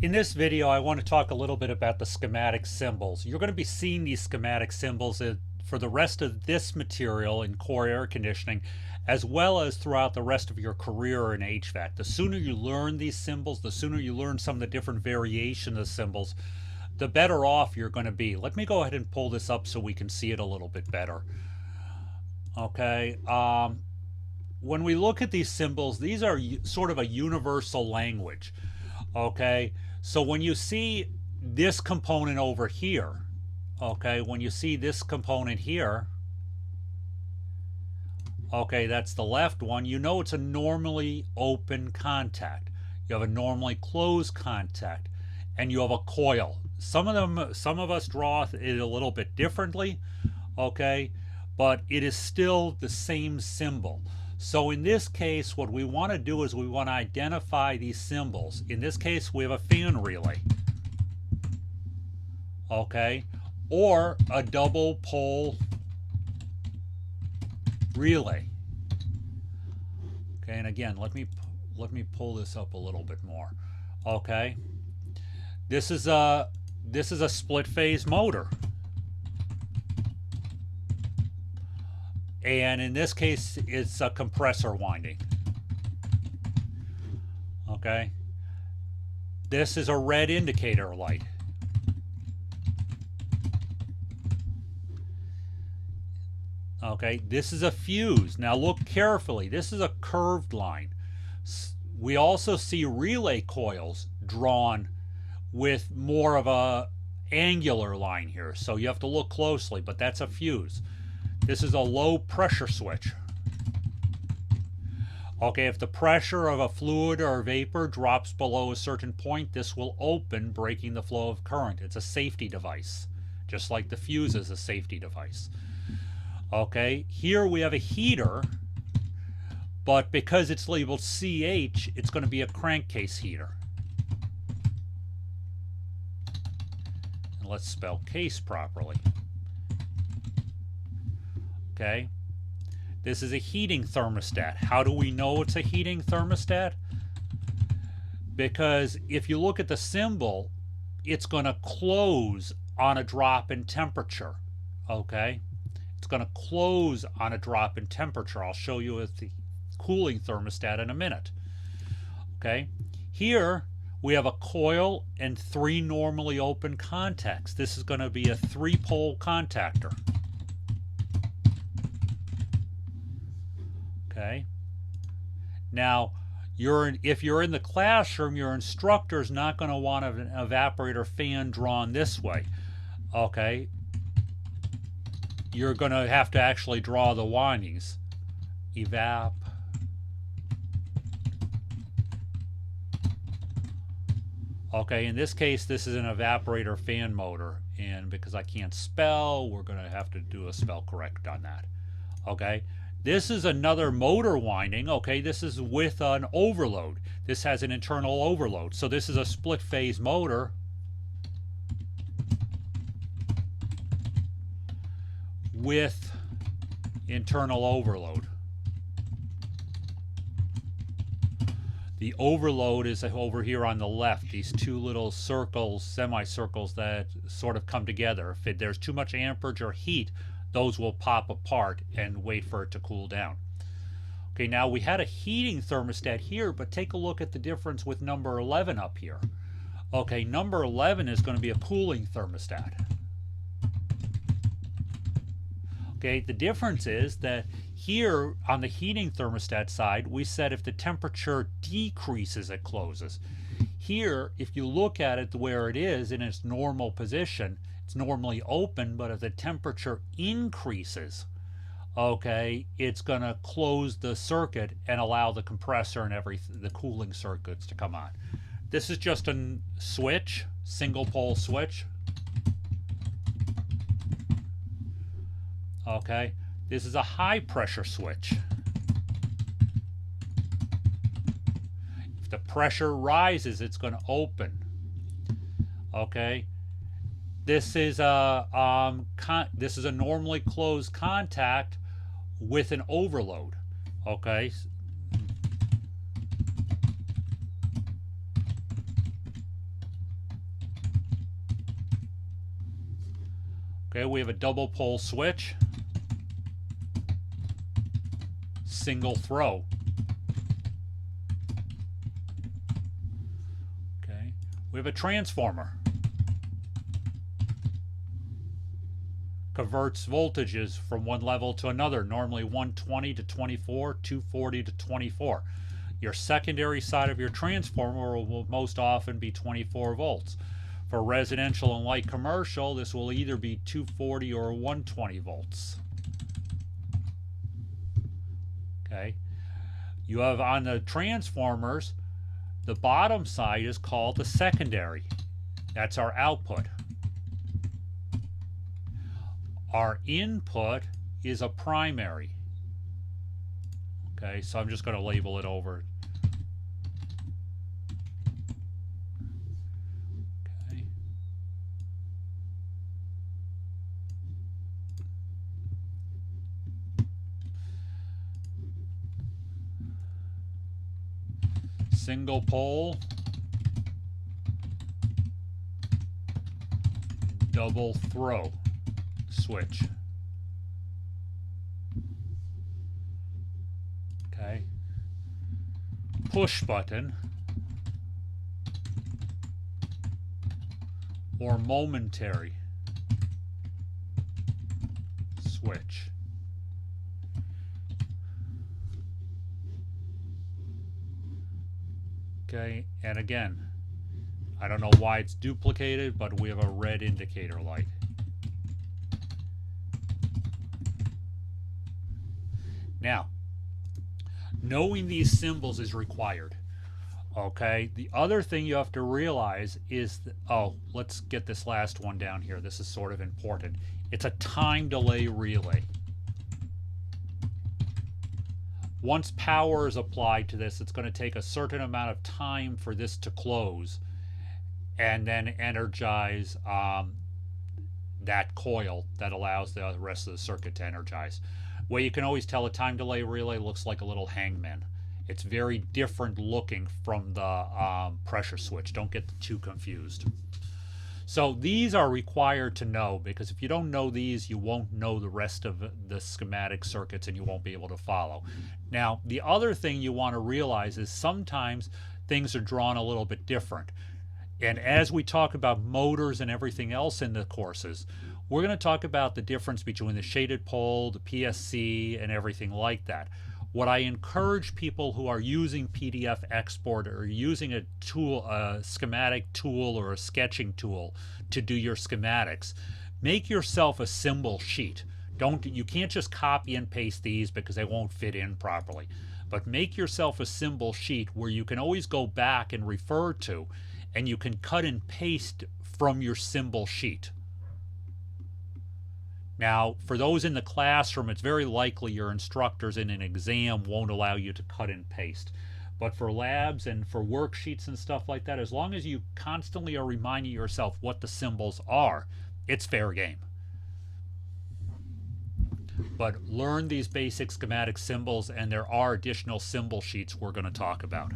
In this video, I want to talk a little bit about the schematic symbols. You're going to be seeing these schematic symbols for the rest of this material in core air conditioning, as well as throughout the rest of your career in HVAC. The sooner you learn these symbols, the sooner you learn some of the different variations of symbols, the better off you're going to be. Let me go ahead and pull this up so we can see it a little bit better. Okay. When we look at these symbols, these are sort of a universal language. Okay, so when you see this component over here, okay, when you see this component here, okay, that's the left one, you know it's a normally open contact. You have a normally closed contact, and you have a coil. Some of us draw it a little bit differently, okay, but it is still the same symbol. So in this case, what we want to do is we want to identify these symbols. In this case, we have a fan relay, okay, or a double pole relay. Okay, and again, let me pull this up a little bit more. Okay, this is a split phase motor. And in this case, it's a compressor winding. Okay. This is a red indicator light. Okay. This is a fuse. Now look carefully. This is a curved line. We also see relay coils drawn with more of a angular line here. So you have to look closely, but that's a fuse. This is a low pressure switch. Okay, if the pressure of a fluid or vapor drops below a certain point, this will open, breaking the flow of current. It's a safety device, just like the fuse is a safety device. Okay, here we have a heater, but because it's labeled CH, it's going to be a crankcase heater. And let's spell case properly. Okay, this is a heating thermostat. How do we know it's a heating thermostat? Because if you look at the symbol, it's going to close on a drop in temperature. Okay, it's going to close on a drop in temperature. I'll show you with the cooling thermostat in a minute. Okay, here we have a coil and 3 normally open contacts. This is going to be a 3-pole contactor. Okay. Now, if you're in the classroom, your instructor is not going to want an evaporator fan drawn this way. Okay. You're going to have to actually draw the windings. Evap. Okay, in this case, this is an evaporator fan motor. And because I can't spell, we're going to have to do a spell correct on that. Okay. This is another motor winding. Okay, this is with an overload. This has an internal overload. So this is a split phase motor with internal overload. The overload is over here on the left. These 2 little circles, semicircles that sort of come together. If there's too much amperage or heat, those will pop apart and wait for it to cool down. Okay, now we had a heating thermostat here, but take a look at the difference with number 11 up here. Okay, number 11 is going to be a cooling thermostat. Okay, the difference is that here on the heating thermostat side, we said if the temperature decreases, it closes. Here, if you look at it where it is in its normal position, it's normally open, but if the temperature increases, okay, it's going to close the circuit and allow the compressor and the cooling circuits to come on. This is just a switch, single pole switch. Okay, this is a high pressure switch. If the pressure rises, it's going to open. Okay. This is a normally closed contact with an overload. Okay. Okay, we have a double pole switch, single throw. Okay, we have a transformer. Converts voltages from one level to another, normally 120 to 24, 240 to 24. Your secondary side of your transformer will most often be 24 volts. For residential and light commercial, this will either be 240 or 120 volts. Okay. You have on the transformers, the bottom side is called the secondary. That's our output. Our input is a primary. Okay, so I'm just going to label it over. Okay. Single pole, double throw switch. Okay. Push button or momentary switch. Okay, and again, I don't know why it's duplicated, but we have a red indicator light. Now, knowing these symbols is required. Okay, the other thing you have to realize is that, oh, let's get this last one down here. This is sort of important. It's a time delay relay. Once power is applied to this, it's going to take a certain amount of time for this to close and then energize that coil that allows the rest of the circuit to energize. Well, you can always tell a time delay relay looks like a little hangman. It's very different looking from the pressure switch. Don't get too confused. So these are required to know, because if you don't know these, you won't know the rest of the schematic circuits and you won't be able to follow. Now, the other thing you want to realize is sometimes things are drawn a little bit different. And as we talk about motors and everything else in the courses, we're going to talk about the difference between the shaded pole, the PSC, and everything like that. What I encourage people who are using PDF export or using a tool, a schematic tool or a sketching tool to do your schematics, make yourself a symbol sheet. You can't just copy and paste these because they won't fit in properly. But make yourself a symbol sheet where you can always go back and refer to, and you can cut and paste from your symbol sheet. Now, for those in the classroom, it's very likely your instructors in an exam won't allow you to cut and paste. But for labs and for worksheets and stuff like that, as long as you constantly are reminding yourself what the symbols are, it's fair game. But learn these basic schematic symbols, and there are additional symbol sheets we're going to talk about.